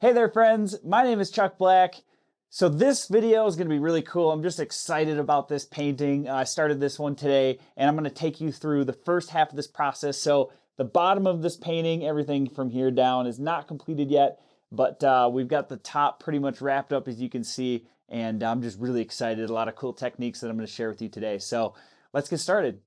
Hey there friends, my name is Chuck Black. So this video is going to be really cool. I'm just excited about this painting. I started this one today and I'm going to take you through the first half of this process. So the bottom of this painting, everything from here down is not completed yet, but we've got the top pretty much wrapped up as you can see, and I'm just really excited. A lot of cool techniques that I'm going to share with you today. So let's get started.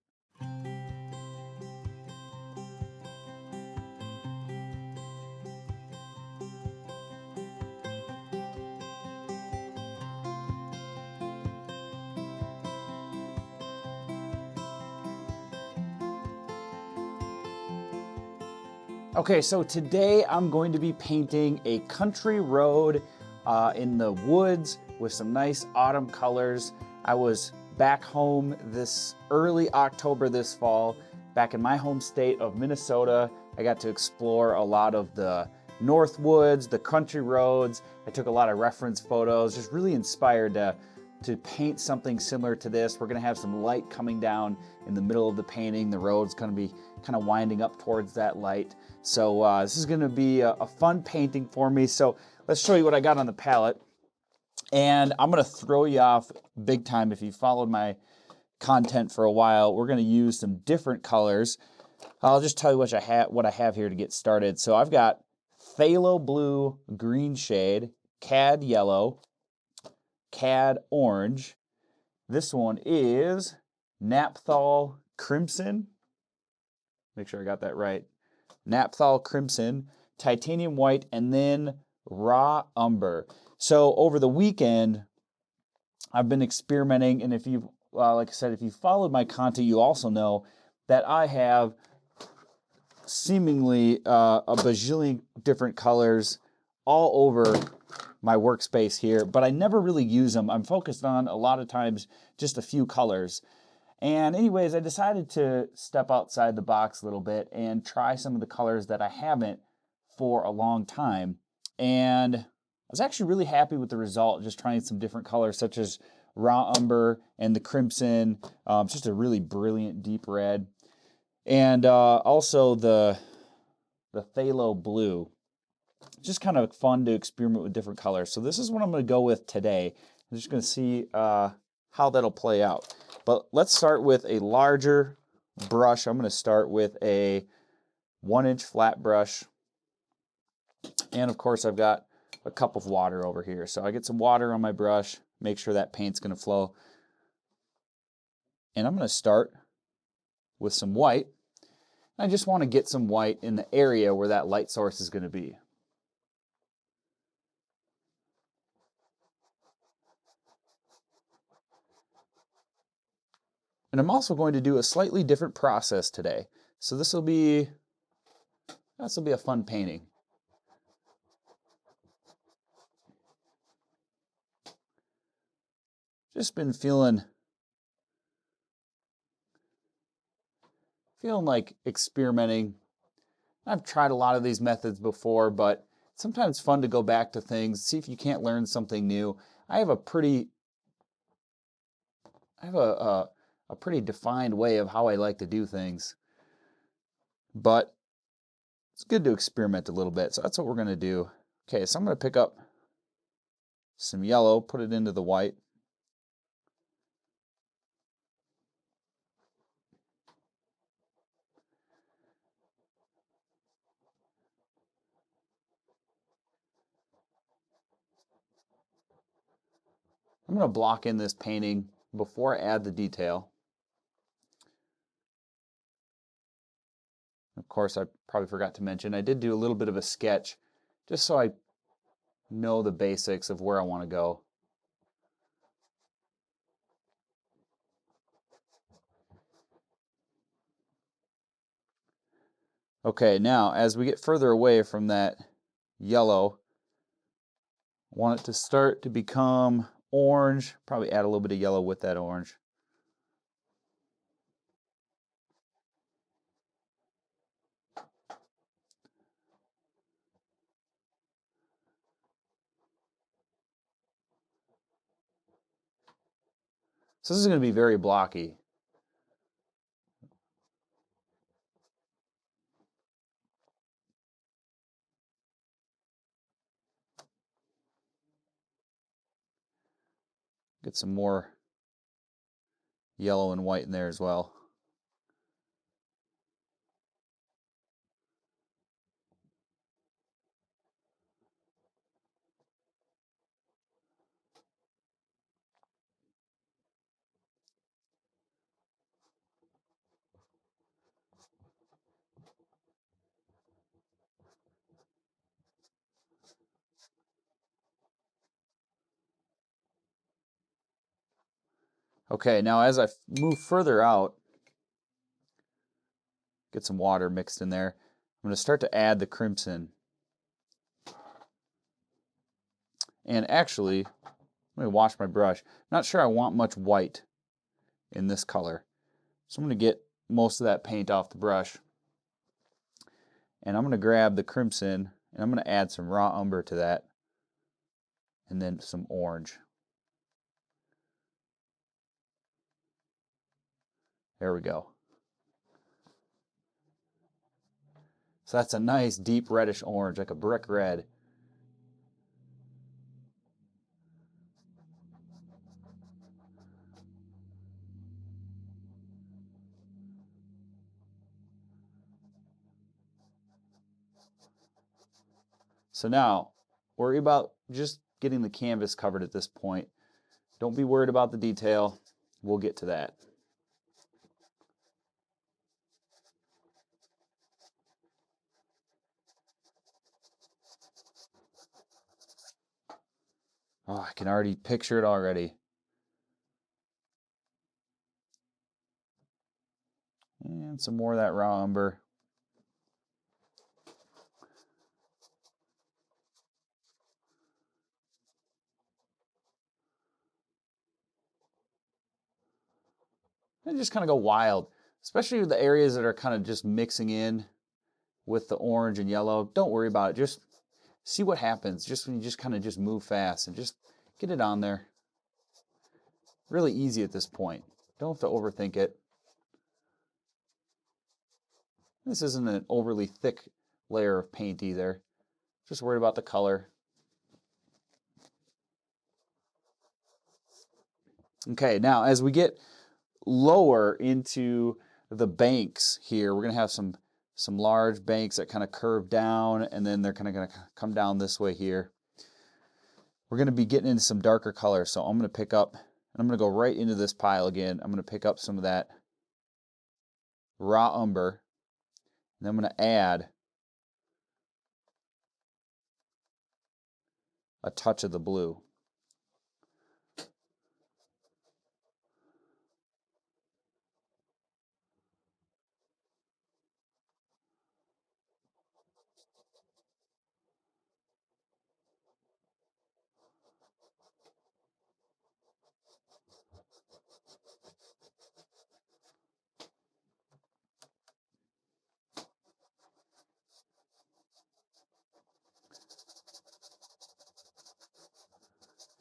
Okay, so today I'm going to be painting a country road in the woods with some nice autumn colors. I was back home this early October this fall, back in my home state of Minnesota. I got to explore a lot of the north woods, the country roads. I took a lot of reference photos, just really inspired to paint something similar to this. We're gonna have some light coming down in the middle of the painting. The road's gonna be kind of winding up towards that light. So this is gonna be a fun painting for me. So let's show you what I got on the palette. And I'm gonna throw you off big time if you followed my content for a while. We're gonna use some different colors. I'll just tell you what I have here to get started. So I've got phthalo blue green shade, cad yellow, cad orange. This one is napthol crimson. Make sure I got that right. Napthol crimson, titanium white, and then raw umber. So over the weekend, I've been experimenting, and if you've, like I said, if you followed my content, you also know that I have seemingly a bajillion different colors all over my workspace here, but I never really use them. I'm focused on a lot of times just a few colors. And anyways, I decided to step outside the box a little bit and try some of the colors that I haven't for a long time. And I was actually really happy with the result, just trying some different colors such as raw umber and the crimson. It's just a really brilliant deep red. And also the phthalo blue. Just kind of fun to experiment with different colors. So this is what I'm going to go with today. I'm just going to see how that'll play out. But let's start with a larger brush. I'm going to start with a 1-inch flat brush. And of course I've got a cup of water over here. So I get some water on my brush, make sure that paint's going to flow. And I'm going to start with some white. I just want to get some white in the area where that light source is going to be. And I'm also going to do a slightly different process today. So this will be a fun painting. Just been feeling like experimenting. I've tried a lot of these methods before, but it's sometimes fun to go back to things, see if you can't learn something new. I have a pretty defined way of how I like to do things, but it's good to experiment a little bit. So that's what we're going to do. Okay, so I'm going to pick up some yellow, put it into the white. I'm going to block in this painting before I add the detail. Of course, I probably forgot to mention, I did do a little bit of a sketch just so I know the basics of where I want to go. Okay, now as we get further away from that yellow, I want it to start to become orange. Probably add a little bit of yellow with that orange. So this is going to be very blocky. Get some more yellow and white in there as well. Okay, now as I move further out, get some water mixed in there, I'm going to start to add the crimson. And actually, let me wash my brush. I'm not sure I want much white in this color. So I'm going to get most of that paint off the brush. And I'm going to grab the crimson and I'm going to add some raw umber to that. And then some orange. There we go. So that's a nice deep reddish orange, like a brick red. So now, worry about just getting the canvas covered at this point. Don't be worried about the detail. We'll get to that. Oh, I can already picture it already. And some more of that raw umber. And just kind of go wild, especially with the areas that are kind of just mixing in with the orange and yellow. Don't worry about it. Just see what happens. Just when you just kind of just move fast and just get it on there. Really easy at this point. Don't have to overthink it. This isn't an overly thick layer of paint either. Just worried about the color. Okay, now as we get lower into the banks here, we're going to have some large banks that kind of curve down, and then they're kind of going to come down this way here. We're going to be getting into some darker colors, so I'm going to pick up, and I'm going to go right into this pile again. I'm going to pick up some of that raw umber, and I'm going to add a touch of the blue.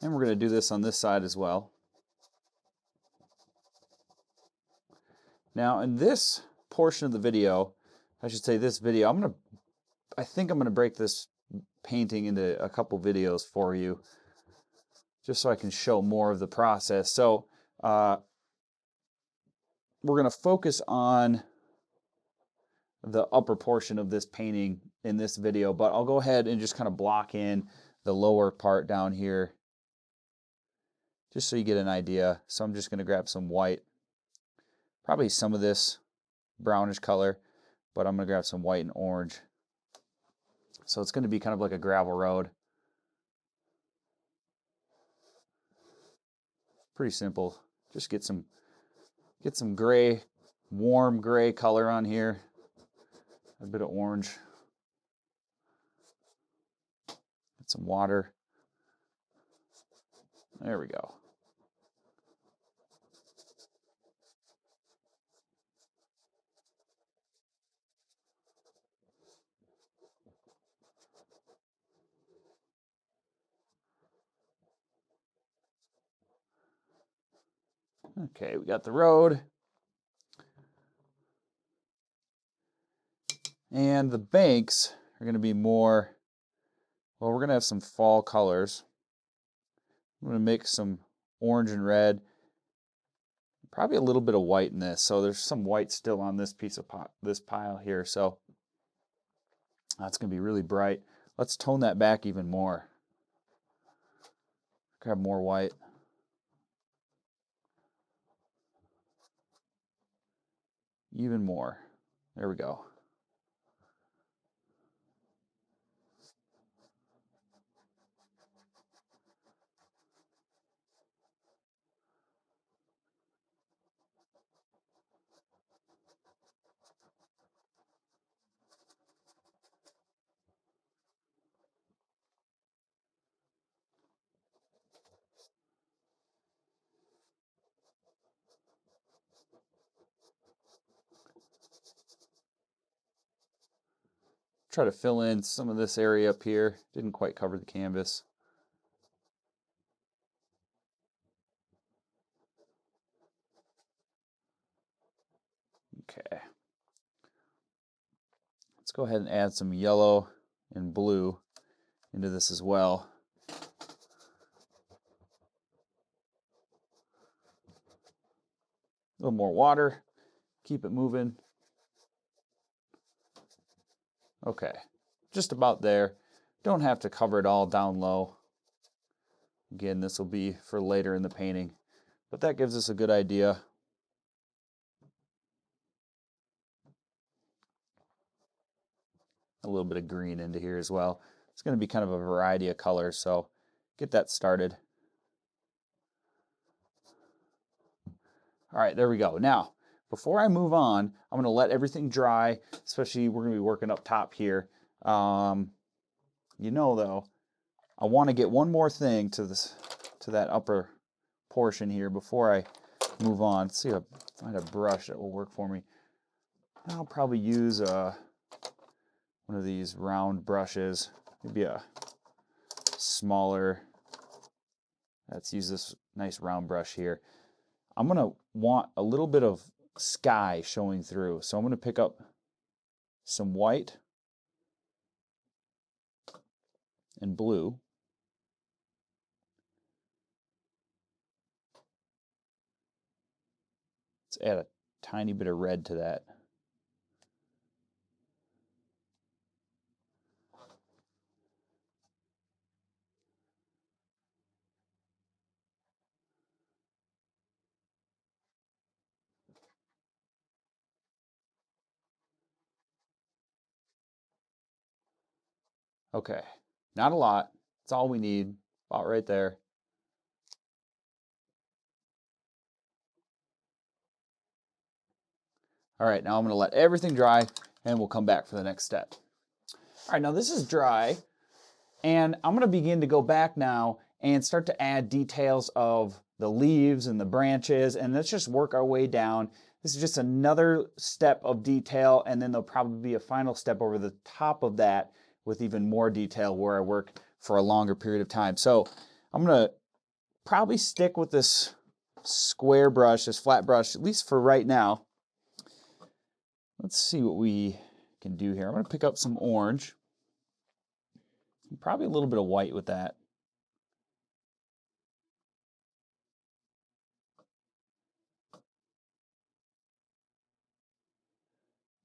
And we're going to do this on this side as well. Now in this portion of the video, I should say this video, I think I'm going to break this painting into a couple videos for you, just so I can show more of the process. So we're going to focus on the upper portion of this painting in this video, but I'll go ahead and just kind of block in the lower part down here, just so you get an idea. So I'm just going to grab some white, probably some of this brownish color, but I'm going to grab some white and orange. So it's going to be kind of like a gravel road. Pretty simple. Just get some gray, warm gray color on here. A bit of orange. Get some water. There we go. Okay, we got the road. And the banks are going to be more, well, we're going to have some fall colors. I'm going to mix some orange and red. Probably a little bit of white in this, so there's some white still on this piece of this pile here, so that's going to be really bright. Let's tone that back even more. Grab more white. Even more. There we go. Try to fill in some of this area up here. Didn't quite cover the canvas. Okay. Let's go ahead and add some yellow and blue into this as well. A little more water. Keep it moving. Okay, just about there. Don't have to cover it all down low. Again, this will be for later in the painting, but that gives us a good idea. A little bit of green into here as well. It's going to be kind of a variety of colors, so get that started. All right, there we go. Now, before I move on, I'm going to let everything dry, especially we're going to be working up top here. You know, though, I want to get one more thing to that upper portion here before I move on. Let's see if I find a brush that will work for me. I'll probably use one of these round brushes, maybe a smaller. Let's use this nice round brush here. I'm going to want a little bit of sky showing through. So I'm going to pick up some white and blue. Let's add a tiny bit of red to that. Okay, not a lot. That's all we need, about right there. All right, now I'm going to let everything dry and we'll come back for the next step. All right, now this is dry and I'm going to begin to go back now and start to add details of the leaves and the branches, and let's just work our way down. This is just another step of detail, and then there'll probably be a final step over the top of that with even more detail where I work for a longer period of time. So I'm going to probably stick with this square brush, this flat brush, at least for right now. Let's see what we can do here. I'm going to pick up some orange. Probably a little bit of white with that.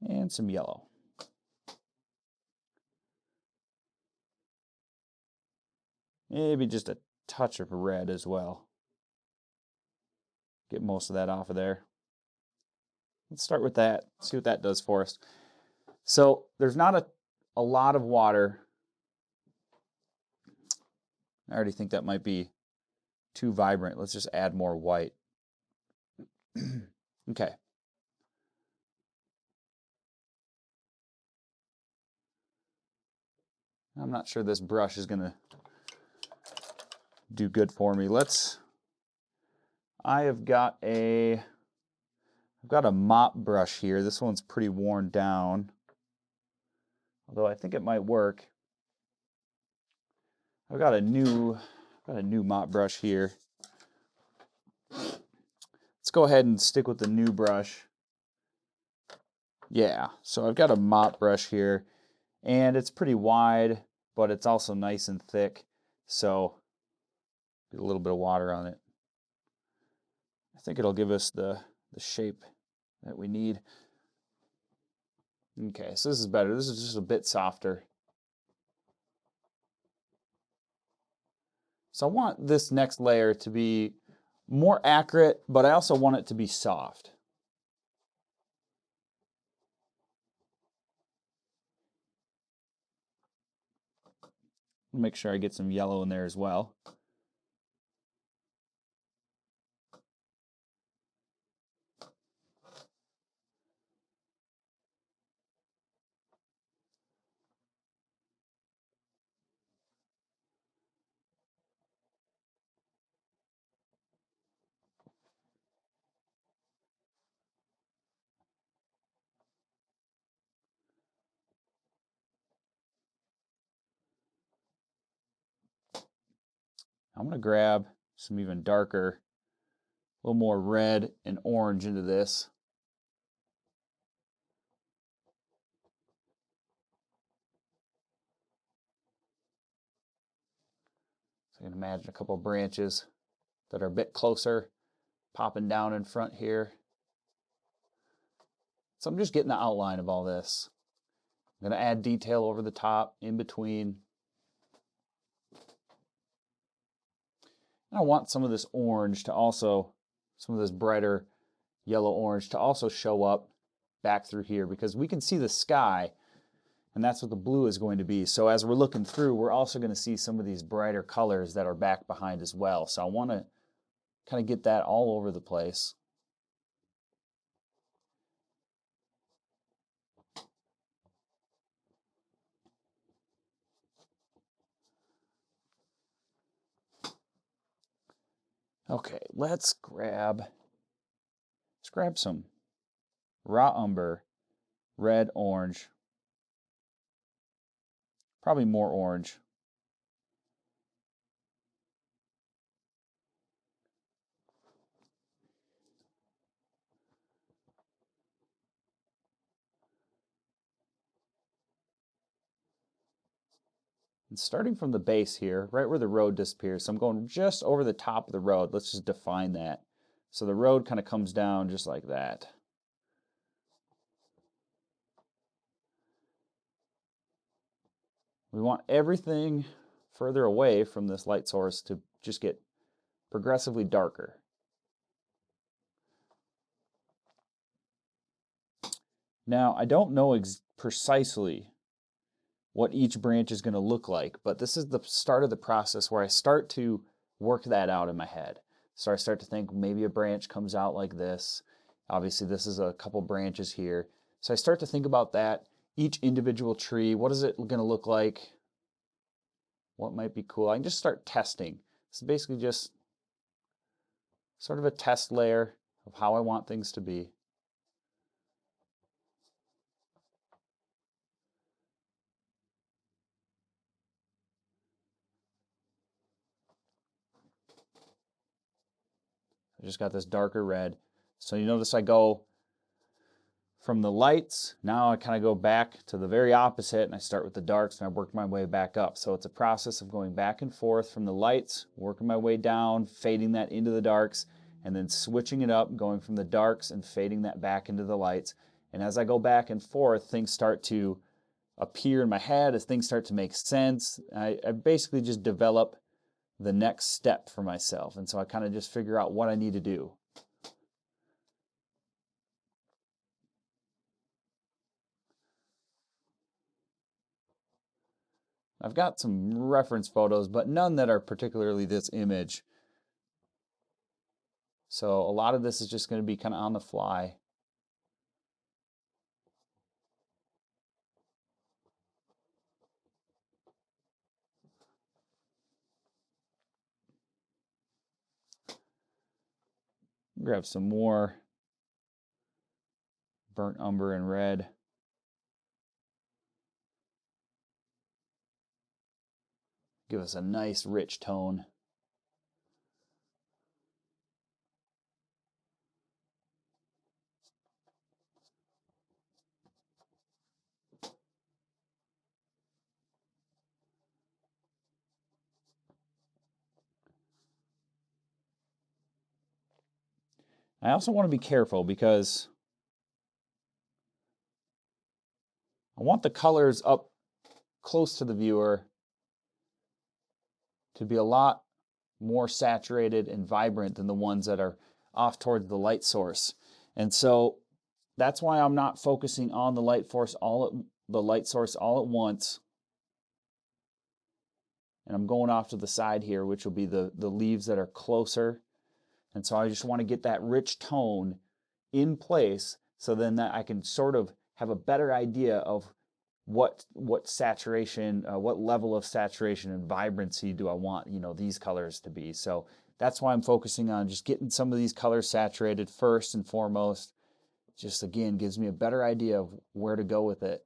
And some yellow. Maybe just a touch of red as well. Get most of that off of there. Let's start with that, see what that does for us. So there's not a lot of water. I already think that might be too vibrant. Let's just add more white. Okay. I'm not sure this brush is going to do good for me. I've got a mop brush here. This one's pretty worn down, although I think it might work. I've got a new mop brush here. Let's go ahead and stick with the new brush. Yeah, so I've got a mop brush here, and it's pretty wide, but it's also nice and thick, so get a little bit of water on it. I think it'll give us the shape that we need. Okay, so this is better. This is just a bit softer. So I want this next layer to be more accurate, but I also want it to be soft. Make sure I get some yellow in there as well. I'm going to grab some even darker, a little more red and orange into this. So you can imagine a couple of branches that are a bit closer, popping down in front here. So I'm just getting the outline of all this. I'm going to add detail over the top, in between. And I want some of this orange to also, some of this brighter yellow-orange to also show up back through here, because we can see the sky, and that's what the blue is going to be. So as we're looking through, we're also going to see some of these brighter colors that are back behind as well. So I want to kind of get that all over the place. Okay, let's grab some raw umber, red, orange, probably more orange. And starting from the base here, right where the road disappears, so I'm going just over the top of the road. Let's just define that. So the road kind of comes down just like that. We want everything further away from this light source to just get progressively darker. Now, I don't know precisely what each branch is going to look like, but this is the start of the process where I start to work that out in my head. So I start to think maybe a branch comes out like this. Obviously, this is a couple branches here. So I start to think about that, each individual tree. What is it going to look like? What might be cool? I can just start testing. It's basically just sort of a test layer of how I want things to be. I just got this darker red. So you notice I go from the lights, now I kind of go back to the very opposite, and I start with the darks and I work my way back up. So it's a process of going back and forth from the lights, working my way down, fading that into the darks, and then switching it up, going from the darks and fading that back into the lights. And as I go back and forth, things start to appear in my head, as things start to make sense. I basically just develop the next step for myself. And so I kind of just figure out what I need to do. I've got some reference photos, but none that are particularly this image. So a lot of this is just going to be kind of on the fly. Grab some more burnt umber and red. Give us a nice rich tone. I also want to be careful because I want the colors up close to the viewer to be a lot more saturated and vibrant than the ones that are off towards the light source. And so that's why I'm not focusing on the light source all at once. And I'm going off to the side here, which will be the leaves that are closer. And so I just want to get that rich tone in place so then that I can sort of have a better idea of what saturation, what level of saturation and vibrancy do I want, these colors to be. So that's why I'm focusing on just getting some of these colors saturated first and foremost. Just again, gives me a better idea of where to go with it.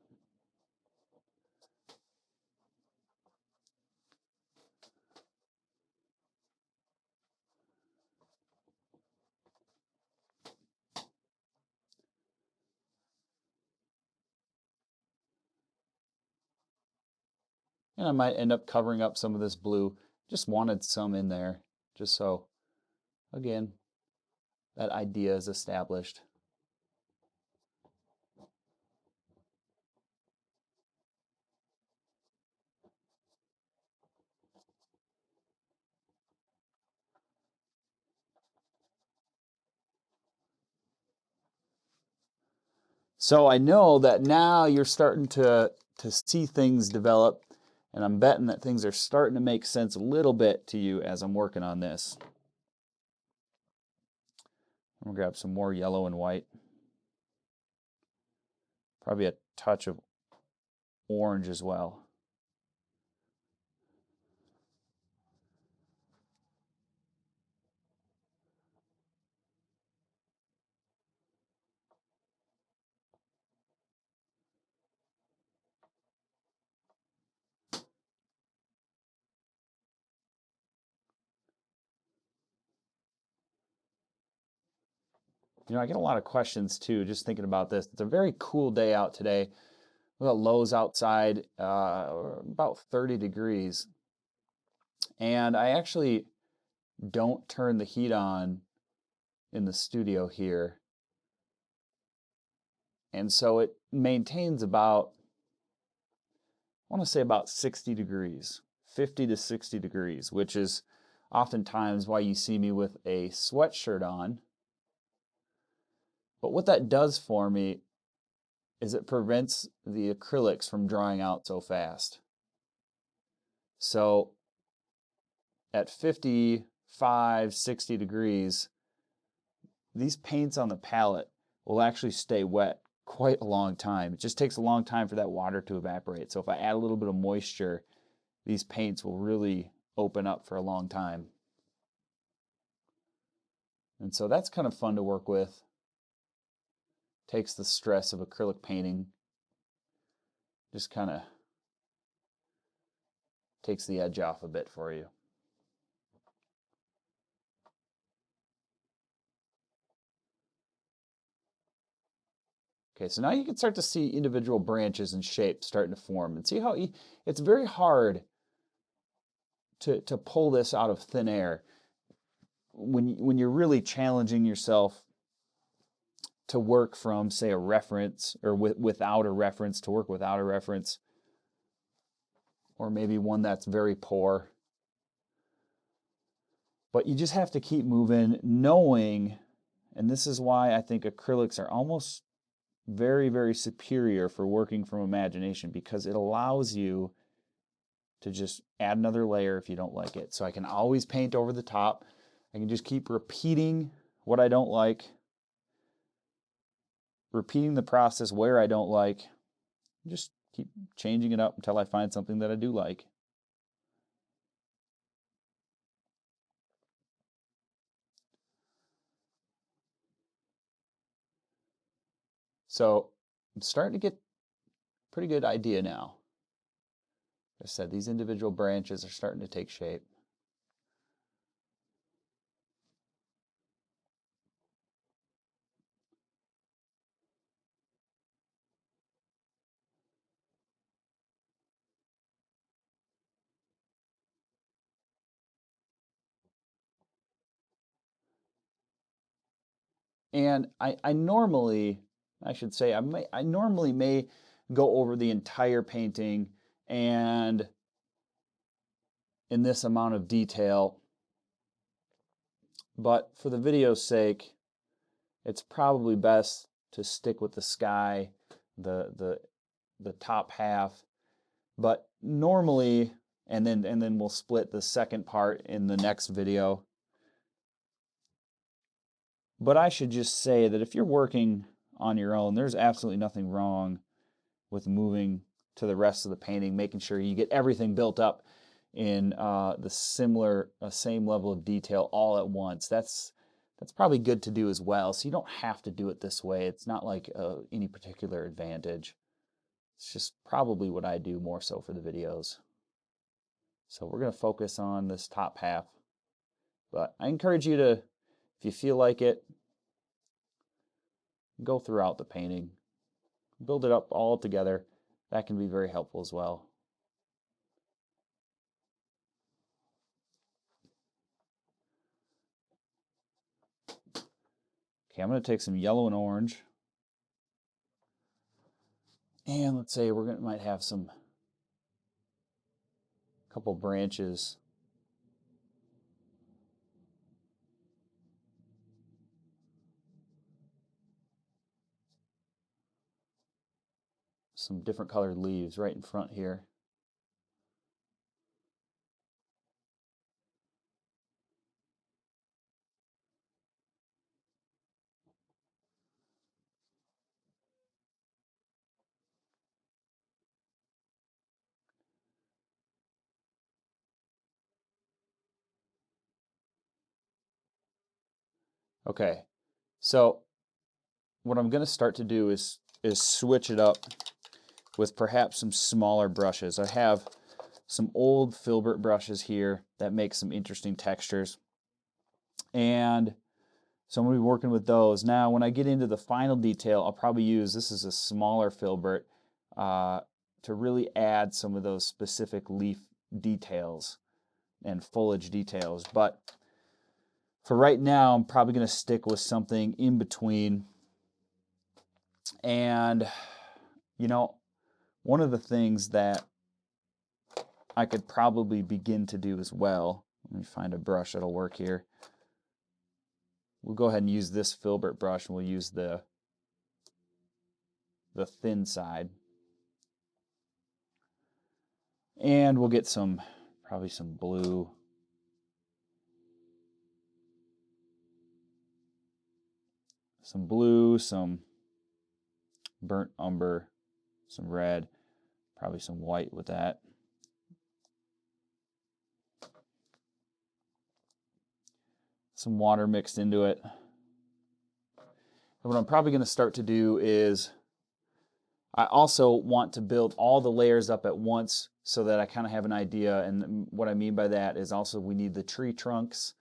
And I might end up covering up some of this blue. Just wanted some in there, just so, again, that idea is established. So I know that now you're starting to see things develop, and I'm betting that things are starting to make sense a little bit to you as I'm working on this. I'm gonna grab some more yellow and white. Probably a touch of orange as well. I get a lot of questions too, just thinking about this. It's a very cool day out today. We got lows outside, about 30 degrees. And I actually don't turn the heat on in the studio here. And so it maintains about, I want to say about 60 degrees, 50 to 60 degrees, which is oftentimes why you see me with a sweatshirt on. But what that does for me is it prevents the acrylics from drying out so fast. So at 55, 60 degrees, these paints on the palette will actually stay wet quite a long time. It just takes a long time for that water to evaporate. So if I add a little bit of moisture, these paints will really open up for a long time. And so that's kind of fun to work with. Takes the stress of acrylic painting. Just kind of takes the edge off a bit for you. Okay, so now you can start to see individual branches and shapes starting to form, and see how it's very hard to pull this out of thin air when you're really challenging yourself to work from, say, a reference, or without a reference, to work without a reference, or maybe one that's very poor. But you just have to keep moving, knowing, and this is why I think acrylics are almost very, very superior for working from imagination, because it allows you to just add another layer if you don't like it. So I can always paint over the top. I can just keep repeating what I don't like, repeating the process where I don't like, just keep changing it up until I find something that I do like. So I'm starting to get a pretty good idea now. Like I said, these individual branches are starting to take shape. And I normally, I should say, I normally may go over the entire painting and in this amount of detail, but for the video's sake, it's probably best to stick with the sky, the top half. But normally, and then we'll split the second part in the next video. But I should just say that if you're working on your own, there's absolutely nothing wrong with moving to the rest of the painting, making sure you get everything built up in the same level of detail all at once. That's probably good to do as well. So you don't have to do it this way. It's not like any particular advantage. It's just probably what I do more so for the videos. So we're going to focus on this top half. But I encourage you to, if you feel like it, go throughout the painting. Build it up all together. That can be very helpful as well. Okay, I'm going to take some yellow and orange. And let's say might have some couple branches. Some different colored leaves right in front here. Okay, so what I'm going to start to do is switch it up with perhaps some smaller brushes. I have some old filbert brushes here that make some interesting textures. And so I'm going to be working with those. Now, when I get into the final detail, I'll probably use, this is a smaller filbert, to really add some of those specific leaf details and foliage details. But for right now, I'm probably going to stick with something in between. And, you know, one of the things that I could probably begin to do as well, let me find a brush that'll work here. We'll go ahead and use this filbert brush, and we'll use the thin side. And we'll get probably some blue. Some blue, some burnt umber, some red, probably some white with that. Some water mixed into it. And what I'm probably going to start to do is I also want to build all the layers up at once so that I kind of have an idea. And what I mean by that is also we need the tree trunks.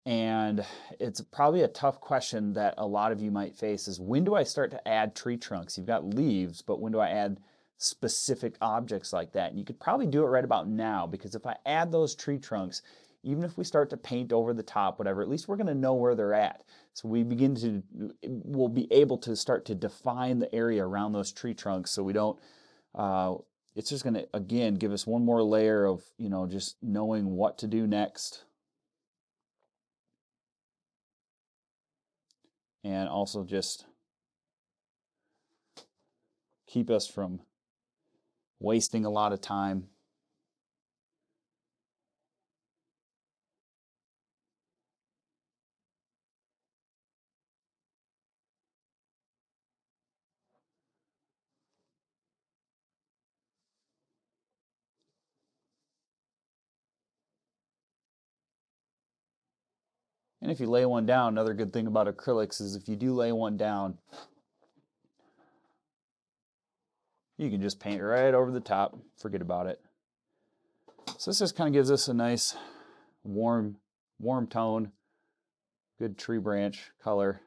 And it's probably a tough question that a lot of you might face is, when do I start to add tree trunks? You've got leaves, but when do I add specific objects like that? And you could probably do it right about now, because if I add those tree trunks, even if we start to paint over the top, whatever, at least we're going to know where they're at. So we'll be able to start to define the area around those tree trunks, so we don't, it's just going to, again, give us one more layer of, just knowing what to do next. And also just keep us from wasting a lot of time. And if you lay one down, another good thing about acrylics is if you do lay one down, you can just paint right over the top, forget about it. So this just kind of gives us a nice warm tone, good tree branch color.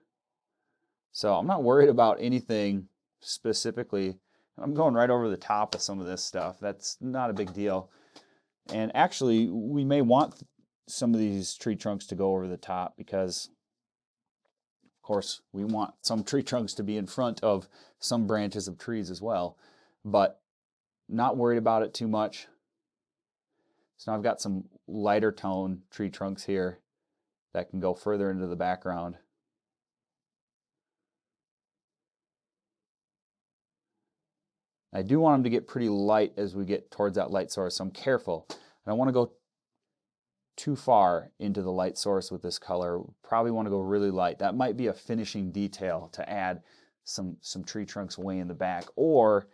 So I'm not worried about anything specifically. I'm going right over the top of some of this stuff. That's not a big deal. And actually, we may want some of these tree trunks to go over the top, because course, we want some tree trunks to be in front of some branches of trees as well, but not worried about it too much. So now I've got some lighter tone tree trunks here that can go further into the background. I do want them to get pretty light as we get towards that light source, so I'm careful. I don't want to go too far into the light source with this color. Probably want to go really light. That might be a finishing detail to add some tree trunks way in the back. Or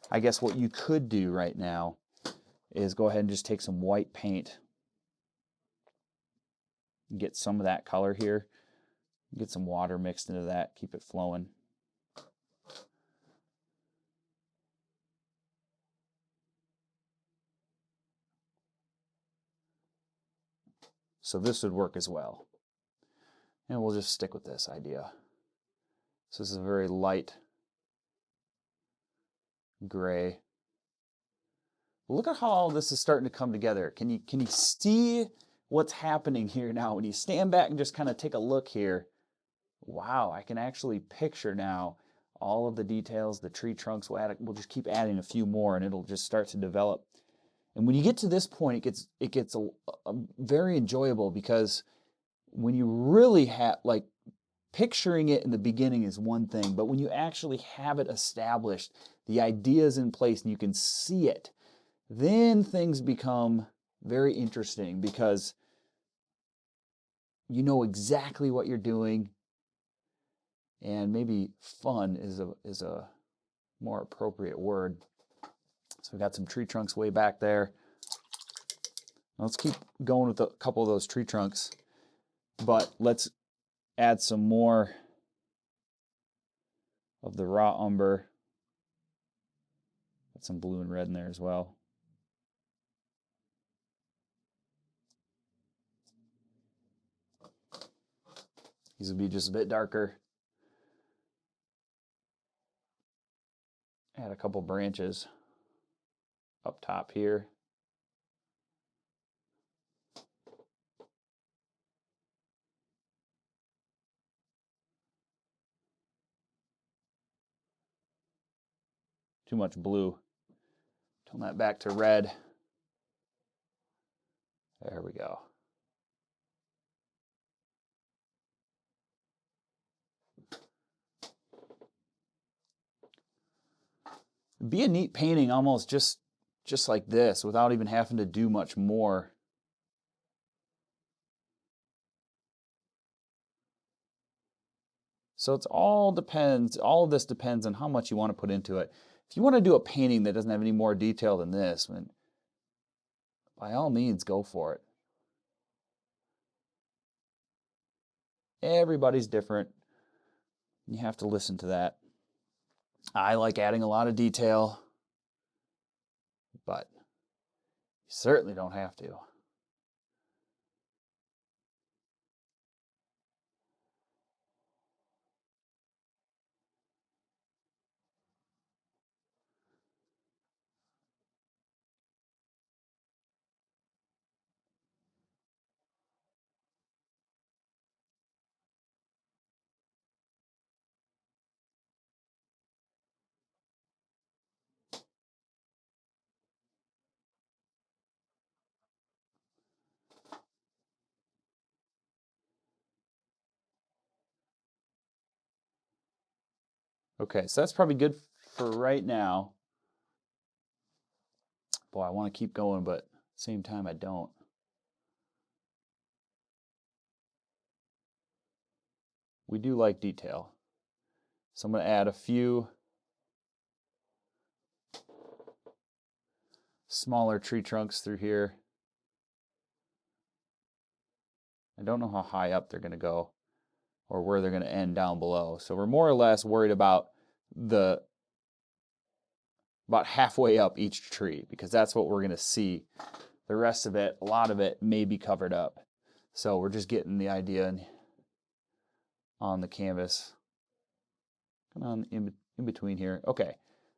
I guess what you could do right now is go ahead and just take some white paint and get some of that color here. Get some water mixed into that, keep it flowing. So this would work as well. And we'll just stick with this idea. So this is a very light gray. Look at how all this is starting to come together. Can you see what's happening here now? When you stand back and just kind of take a look here, wow, I can actually picture now all of the details, the tree trunks. We'll just keep adding a few more and it'll just start to develop. And when you get to this point, it gets a very enjoyable, because when you really have, like, picturing it in the beginning is one thing, but when you actually have it established, the ideas in place, and you can see it, then things become very interesting, because you know exactly what you're doing, and maybe fun is a more appropriate word. So we got some tree trunks way back there. Let's keep going with a couple of those tree trunks, but let's add some more of the raw umber. Got some blue and red in there as well. These will be just a bit darker. Add a couple branches up top here. Too much blue. Tone that back to red. There we go. It'd be a neat painting almost just like this, without even having to do much more. So all of this depends on how much you want to put into it. If you want to do a painting that doesn't have any more detail than this, then by all means, go for it. Everybody's different. You have to listen to that. I like adding a lot of detail, but you certainly don't have to. Okay, so that's probably good for right now. Boy, I want to keep going, but at the same time I don't. We do like detail. So I'm going to add a few smaller tree trunks through here. I don't know how high up they're going to go or where they're going to end down below. So we're more or less worried about about halfway up each tree, because that's what we're going to see. The rest of it, a lot of it may be covered up. So we're just getting the idea on the canvas. Come on, in between here. Okay,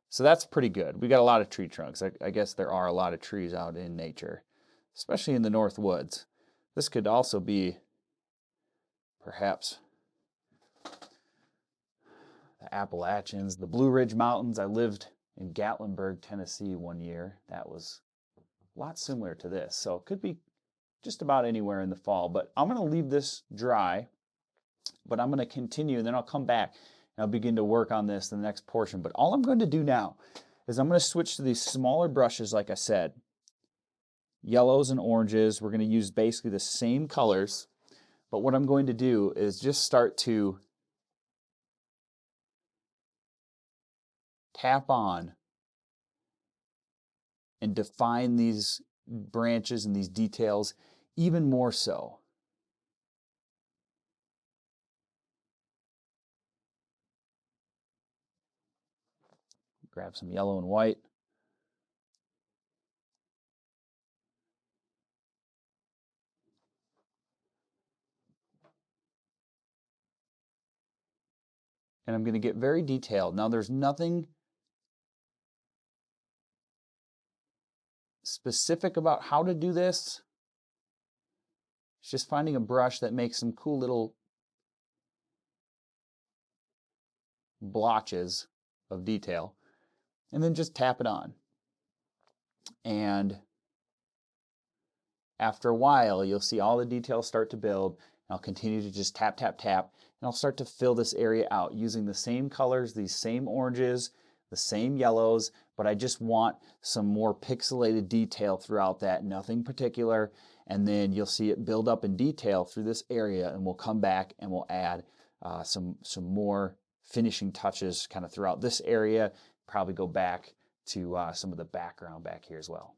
so that's pretty good. We got a lot of tree trunks. I guess there are a lot of trees out in nature, especially in the North Woods. This could also be perhaps the Appalachians, the Blue Ridge Mountains. I lived in Gatlinburg, Tennessee one year. That was a lot similar to this. So it could be just about anywhere in the fall. But I'm going to leave this dry, but I'm going to continue, and then I'll come back and I'll begin to work on this in the next portion. But all I'm going to do now is I'm going to switch to these smaller brushes, like I said. Yellows and oranges. We're going to use basically the same colors, but what I'm going to do is just start to tap on and define these branches and these details even more so. Grab some yellow and white. And I'm going to get very detailed. Now there's nothing specific about how to do this. It's just finding a brush that makes some cool little blotches of detail, and then just tap it on. And after a while, you'll see all the details start to build. I'll continue to just tap, tap, tap, and I'll start to fill this area out using the same colors, these same oranges, the same yellows, but I just want some more pixelated detail throughout that, nothing particular. And then you'll see it build up in detail through this area, and we'll come back and we'll add some more finishing touches kind of throughout this area. Probably go back to some of the background back here as well.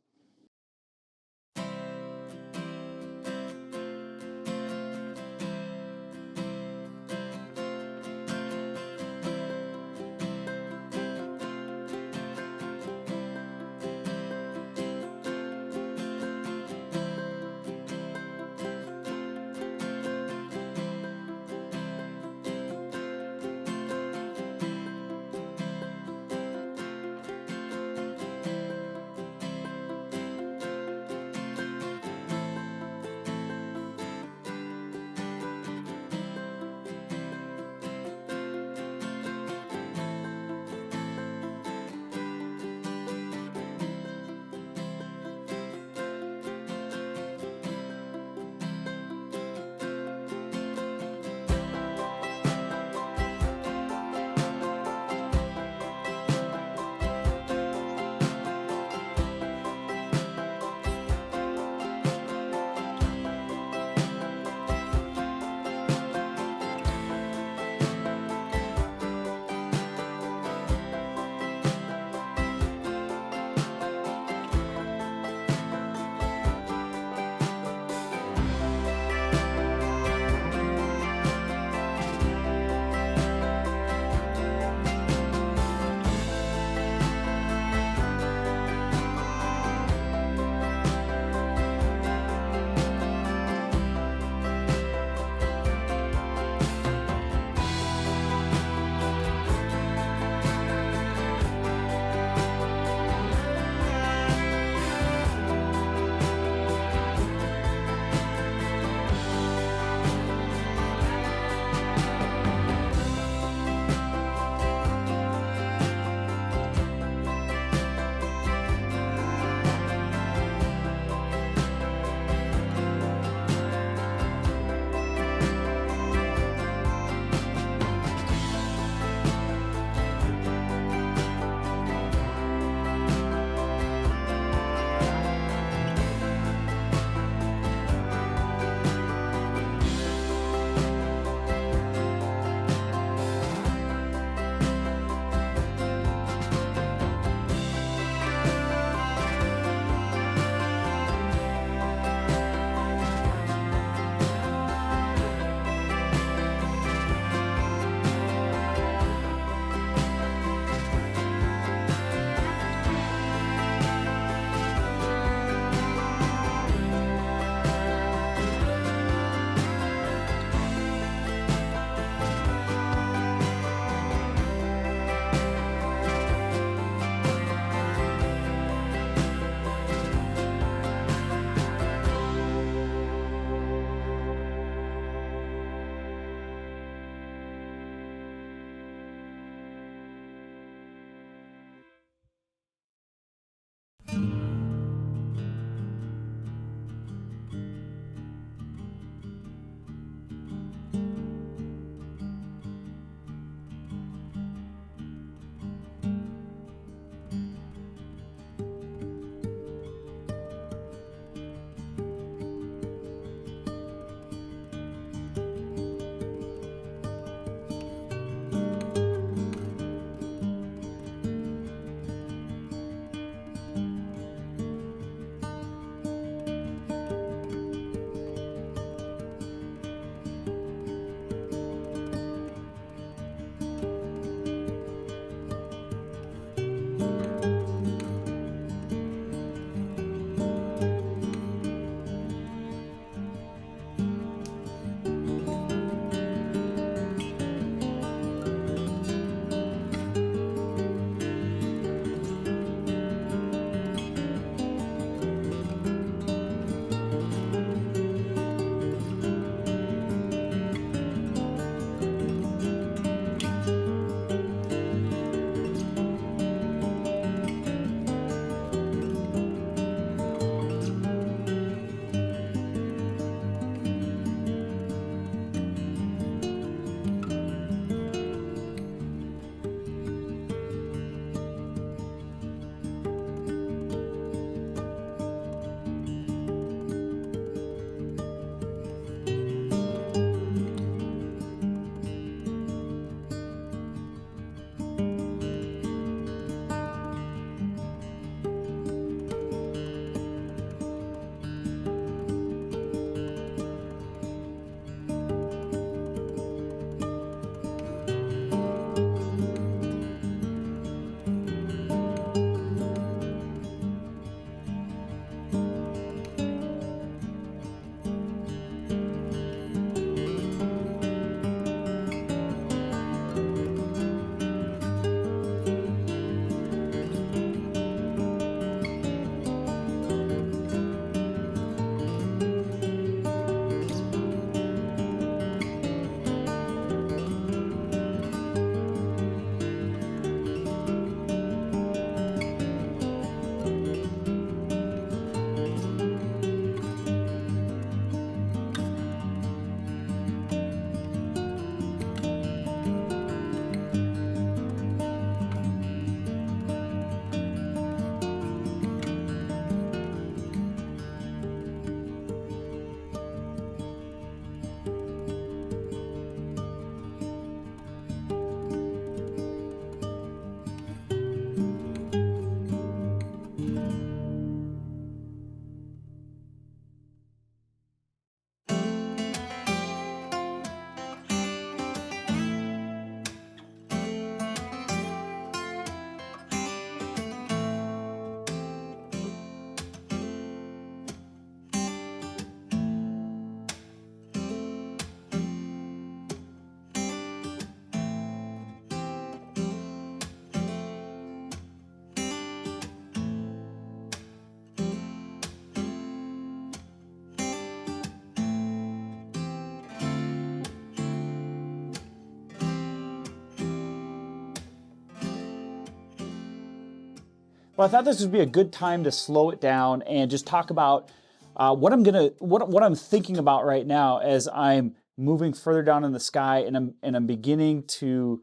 But I thought this would be a good time to slow it down and just talk about what I'm thinking about right now as I'm moving further down in the sky and I'm beginning to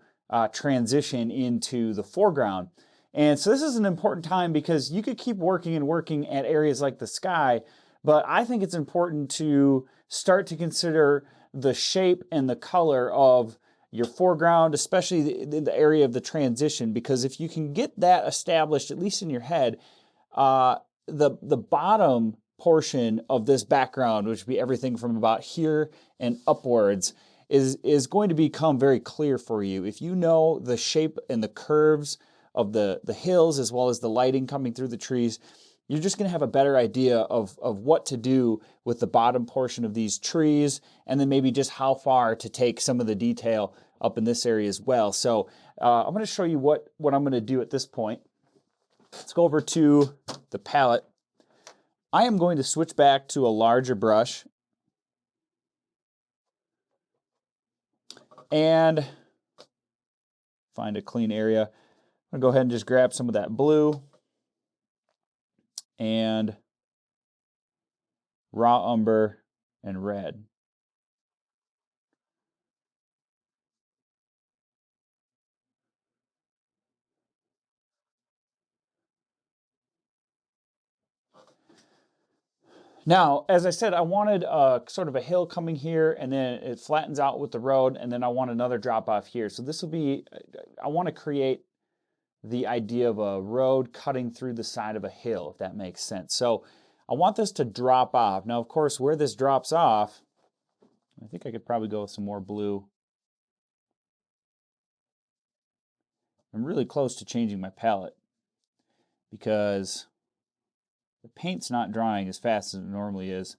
transition into the foreground. And so this is an important time because you could keep working and working at areas like the sky, but I think it's important to start to consider the shape and the color of your foreground, especially the area of the transition, because if you can get that established, at least in your head, the bottom portion of this background, which would be everything from about here and upwards, is going to become very clear for you. If you know the shape and the curves of the hills as well as the lighting coming through the trees, you're just going to have a better idea of what to do with the bottom portion of these trees, and then maybe just how far to take some of the detail up in this area as well. So I'm going to show you what I'm going to do at this point. Let's go over to the palette. I am going to switch back to a larger brush and find a clean area. I'm going to go ahead and just grab some of that blue and raw umber and red. Now, as I said, I wanted sort of a hill coming here, and then it flattens out with the road, and then I want another drop off here. So this will be, I want to create the idea of a road cutting through the side of a hill, if that makes sense. So I want this to drop off. Now, of course, where this drops off, I think I could probably go with some more blue. I'm really close to changing my palette because the paint's not drying as fast as it normally is.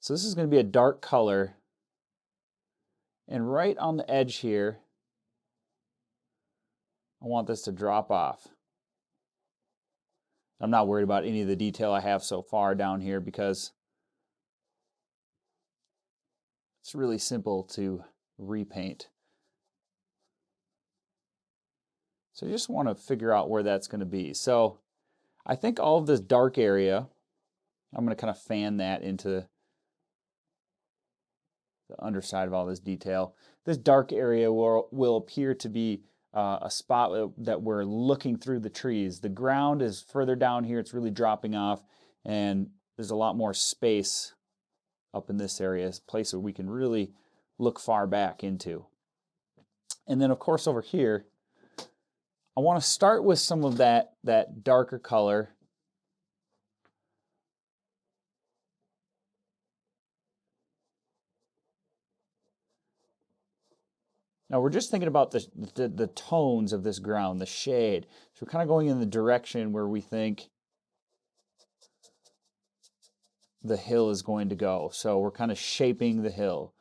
So this is going to be a dark color. And right on the edge here, I want this to drop off. I'm not worried about any of the detail I have so far down here because it's really simple to repaint. So you just want to figure out where that's going to be. So I think all of this dark area, I'm going to kind of fan that into the underside of all this detail. This dark area will appear to be a spot that we're looking through the trees. The ground is further down here, it's really dropping off, and there's a lot more space up in this area, a place where we can really look far back into. And then of course over here, I want to start with some of that darker color. Now we're just thinking about the tones of this ground, the shade. So we're kind of going in the direction where we think the hill is going to go. So we're kind of shaping the hill.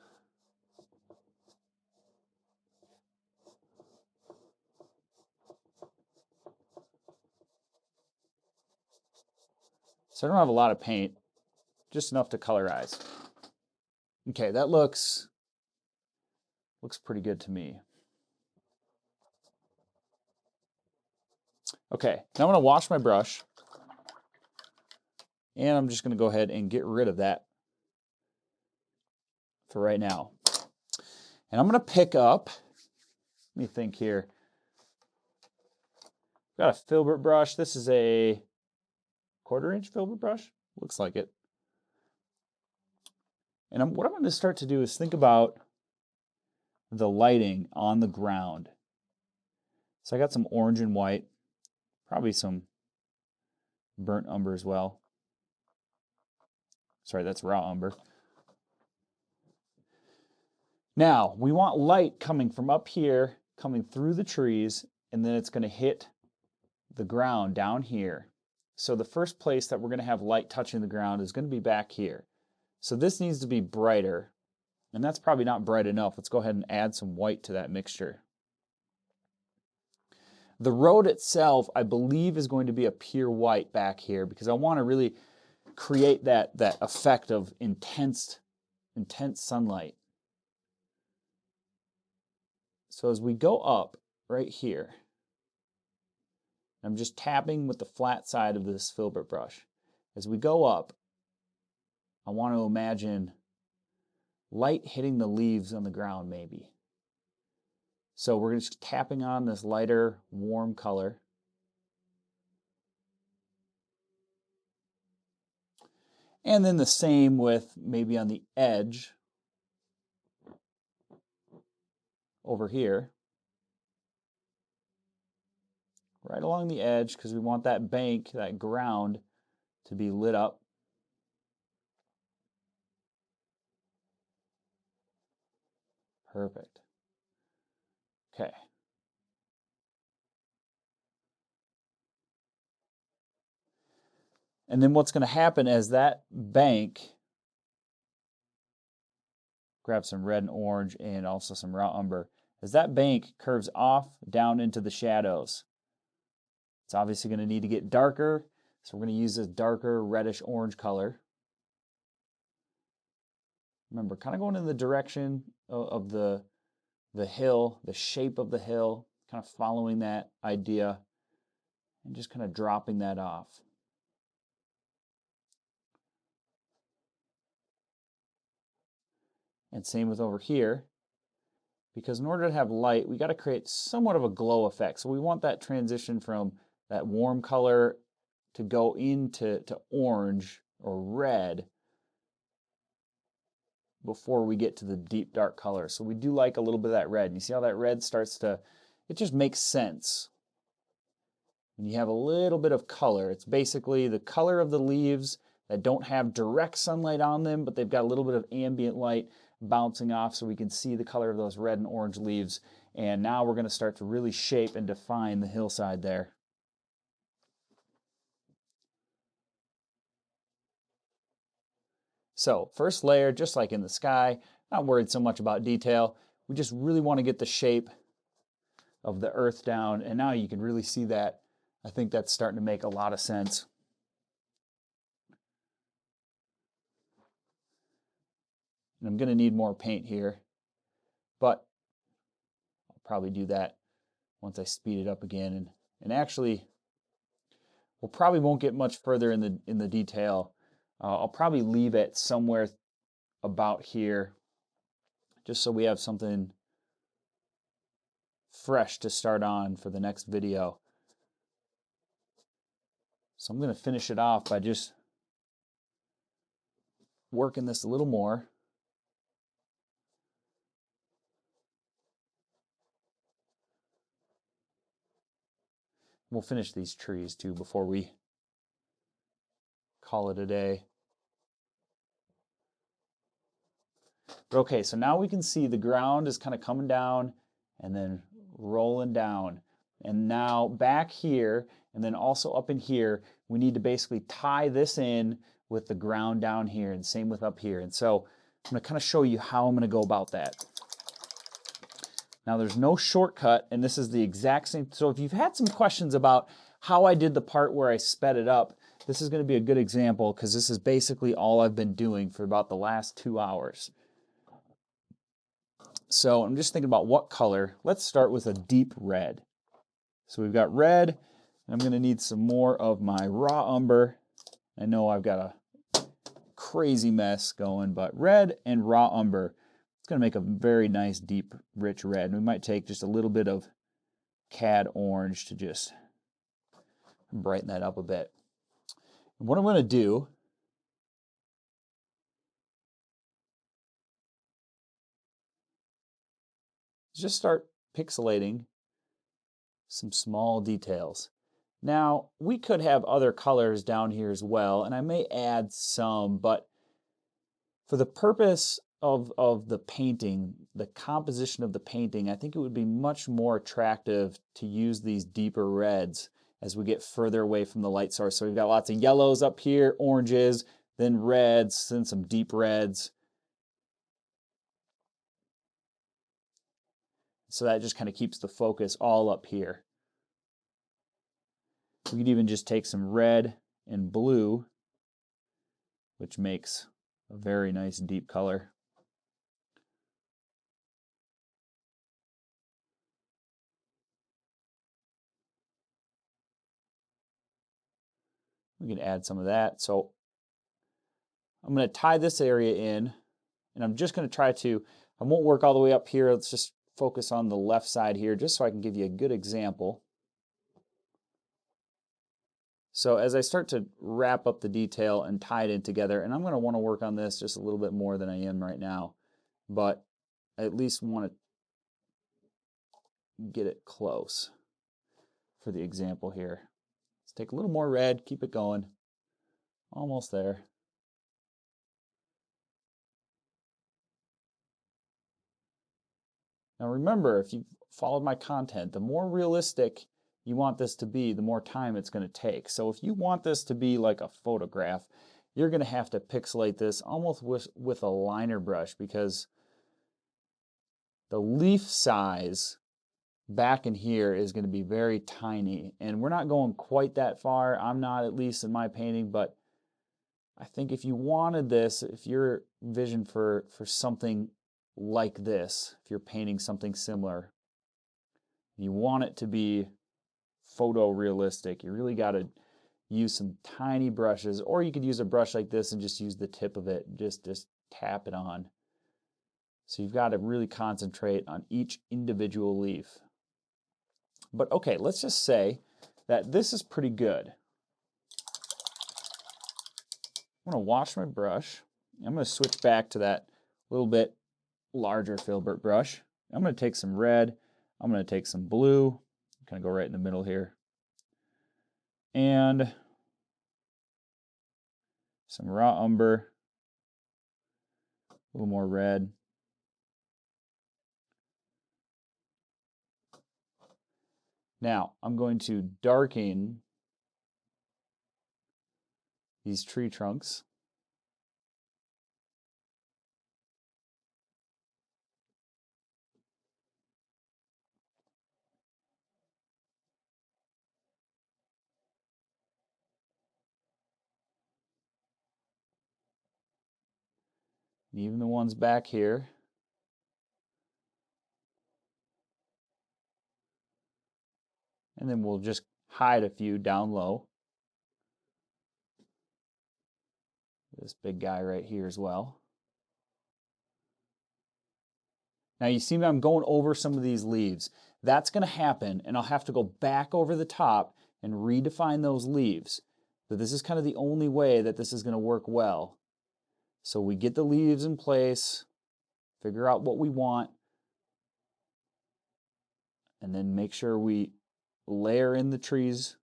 So I don't have a lot of paint, just enough to colorize. Okay, that looks pretty good to me. Okay, now I'm going to wash my brush, and I'm just going to go ahead and get rid of that for right now. And I'm going to pick up, let me think here. Got a filbert brush. This is a 1/4-inch filbert brush, looks like it. And what I'm going to start to do is think about the lighting on the ground. So I got some orange and white, probably some burnt umber as well. Sorry, that's raw umber. Now, we want light coming from up here, coming through the trees, and then it's going to hit the ground down here. So the first place that we're going to have light touching the ground is going to be back here. So this needs to be brighter, and that's probably not bright enough. Let's go ahead and add some white to that mixture. The road itself, I believe, is going to be a pure white back here because I want to really create that effect of intense sunlight. So as we go up right here, I'm just tapping with the flat side of this filbert brush. As we go up, I want to imagine light hitting the leaves on the ground maybe. So we're just tapping on this lighter, warm color. And then the same with maybe on the edge over here. Right along the edge, because we want that bank, that ground, to be lit up. Perfect. Okay. And then what's going to happen as that bank, grab some red and orange and also some raw umber, as that bank curves off down into the shadows, it's obviously going to need to get darker, so we're going to use this darker reddish orange color. Remember, kind of going in the direction of the hill, the shape of the hill, kind of following that idea, and just kind of dropping that off. And same with over here, because in order to have light, we got to create somewhat of a glow effect. So we want that transition from that warm color to go into orange or red before we get to the deep dark color. So we do like a little bit of that red. And you see how that red starts to, it just makes sense. When you have a little bit of color, it's basically the color of the leaves that don't have direct sunlight on them, but they've got a little bit of ambient light bouncing off so we can see the color of those red and orange leaves. And now we're going to start to really shape and define the hillside there. So first layer, just like in the sky, not worried so much about detail. We just really want to get the shape of the earth down. And now you can really see that. I think that's starting to make a lot of sense. And I'm going to need more paint here, but I'll probably do that once I speed it up again. And actually, we'll probably won't get much further in the detail. I'll probably leave it somewhere about here, just so we have something fresh to start on for the next video. So I'm going to finish it off by just working this a little more. We'll finish these trees too before we call it a day. But okay, so now we can see the ground is kind of coming down and then rolling down. And now back here, and then also up in here, we need to basically tie this in with the ground down here, and same with up here. And so I'm going to kind of show you how I'm going to go about that. Now there's no shortcut, and this is the exact same. So if you've had some questions about how I did the part where I sped it up, this is going to be a good example because this is basically all I've been doing for about the last 2 hours. So I'm just thinking about what color. Let's start with a deep red. So we've got red, and I'm going to need some more of my raw umber. I know I've got a crazy mess going, but red and raw umber, it's going to make a very nice, deep, rich red. And we might take just a little bit of cad orange to just brighten that up a bit. And what I'm going to do is just start pixelating some small details. Now, we could have other colors down here as well, and I may add some, but for the purpose of the painting, the composition of the painting, I think it would be much more attractive to use these deeper reds as we get further away from the light source. So we've got lots of yellows up here, oranges, then reds, then some deep reds. So that just kind of keeps the focus all up here. We could even just take some red and blue, which makes a very nice deep color. We can add some of that. So I'm going to tie this area in, and I'm just going to try to, I won't work all the way up here. Let's just focus on the left side here just so I can give you a good example. So as I start to wrap up the detail and tie it in together, and I'm going to want to work on this just a little bit more than I am right now, but I at least want to get it close for the example here. Let's take a little more red, keep it going. Almost there. Now remember, if you've followed my content, the more realistic you want this to be, the more time it's going to take. So if you want this to be like a photograph, you're going to have to pixelate this almost with a liner brush, because the leaf size back in here is going to be very tiny, and we're not going quite that far. I'm not, at least in my painting, but I think if you wanted this, if your vision for something like this, if you're painting something similar, you want it to be photorealistic, you really got to use some tiny brushes, or you could use a brush like this and just use the tip of it, just tap it on. So you've got to really concentrate on each individual leaf. But okay, let's just say that this is pretty good. I'm going to wash my brush. I'm going to switch back to that little bit larger filbert brush. I'm going to take some red. I'm going to take some blue. Kind of go right in the middle here. And some raw umber. A little more red. Now, I'm going to darken these tree trunks. And even the ones back here. And then we'll just hide a few down low. This big guy right here as well. Now you see I'm going over some of these leaves. That's going to happen, and I'll have to go back over the top and redefine those leaves. But this is kind of the only way that this is going to work well. So we get the leaves in place, figure out what we want, and then make sure we layer in the trees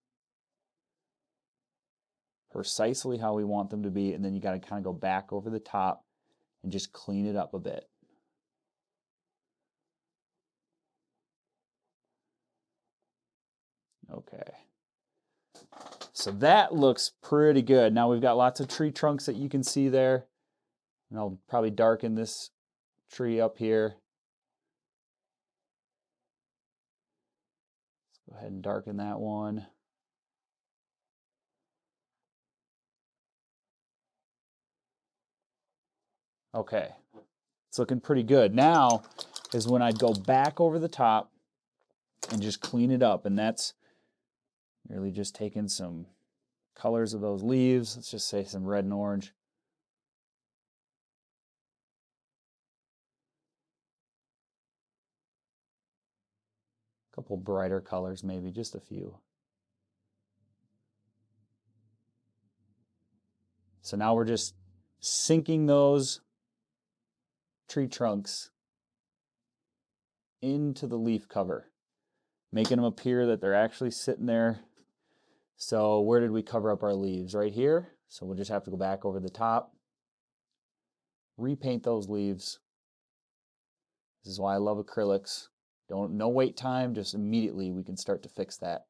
precisely how we want them to be, and then you got to kind of go back over the top and just clean it up a bit. Okay. So that looks pretty good. Now we've got lots of tree trunks that you can see there. And I'll probably darken this tree up here. Let's go ahead and darken that one. Okay, it's looking pretty good. Now is when I'd go back over the top and just clean it up. And that's really just taking some colors of those leaves. Let's just say some red and orange. A couple brighter colors, maybe just a few. So now we're just sinking those tree trunks into the leaf cover, making them appear that they're actually sitting there. So where did we cover up our leaves? Right here. So we'll just have to go back over the top, repaint those leaves. This is why I love acrylics. No wait time, just immediately we can start to fix that.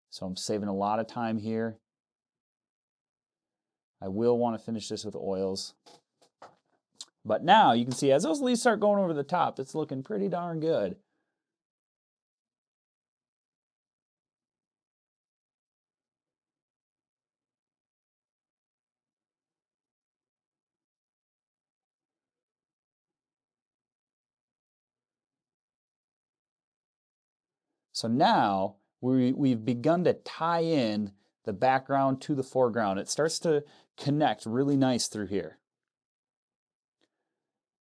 So I'm saving a lot of time here. I will want to finish this with oils. But now you can see as those leaves start going over the top, it's looking pretty darn good. So now we've begun to tie in the background to the foreground. It starts to connect really nice through here.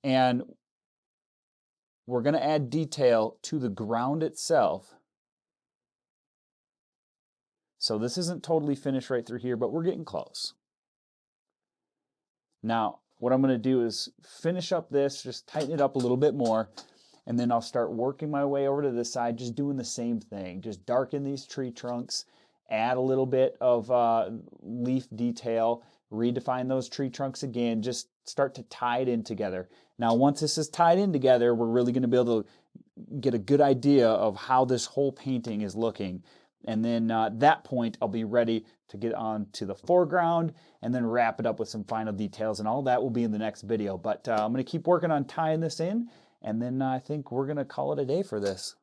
And we're going to add detail to the ground itself. So this isn't totally finished right through here, but we're getting close. Now, what I'm going to do is finish up this, just tighten it up a little bit more, and then I'll start working my way over to this side, just doing the same thing. Just darken these tree trunks, add a little bit of leaf detail, redefine those tree trunks again, just start to tie it in together. Now, once this is tied in together, we're really going to be able to get a good idea of how this whole painting is looking. And then at that point, I'll be ready to get on to the foreground and then wrap it up with some final details, and all that will be in the next video. But I'm going to keep working on tying this in, and then I think we're going to call it a day for this.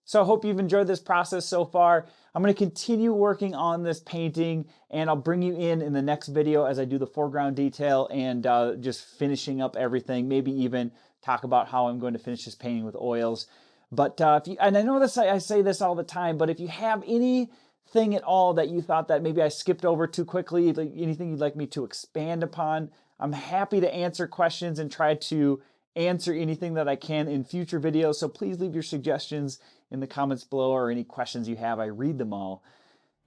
So I hope you've enjoyed this process so far. I'm going to continue working on this painting, and I'll bring you in the next video as I do the foreground detail and just finishing up everything, maybe even talk about how I'm going to finish this painting with oils. But and I know this, I say this all the time, but if you have anything at all that you thought that maybe I skipped over too quickly, like anything you'd like me to expand upon, I'm happy to answer questions and try to answer anything that I can in future videos. So please leave your suggestions in the comments below, or any questions you have. I read them all.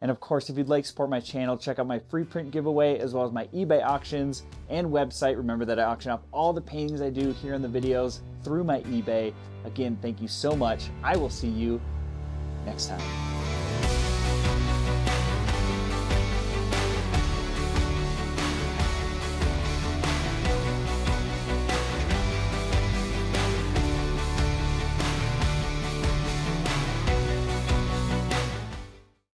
And of course, if you'd like to support my channel, check out my free print giveaway as well as my eBay auctions and website. Remember that I auction off all the paintings I do here in the videos through my eBay. Again, thank you so much. I will see you next time.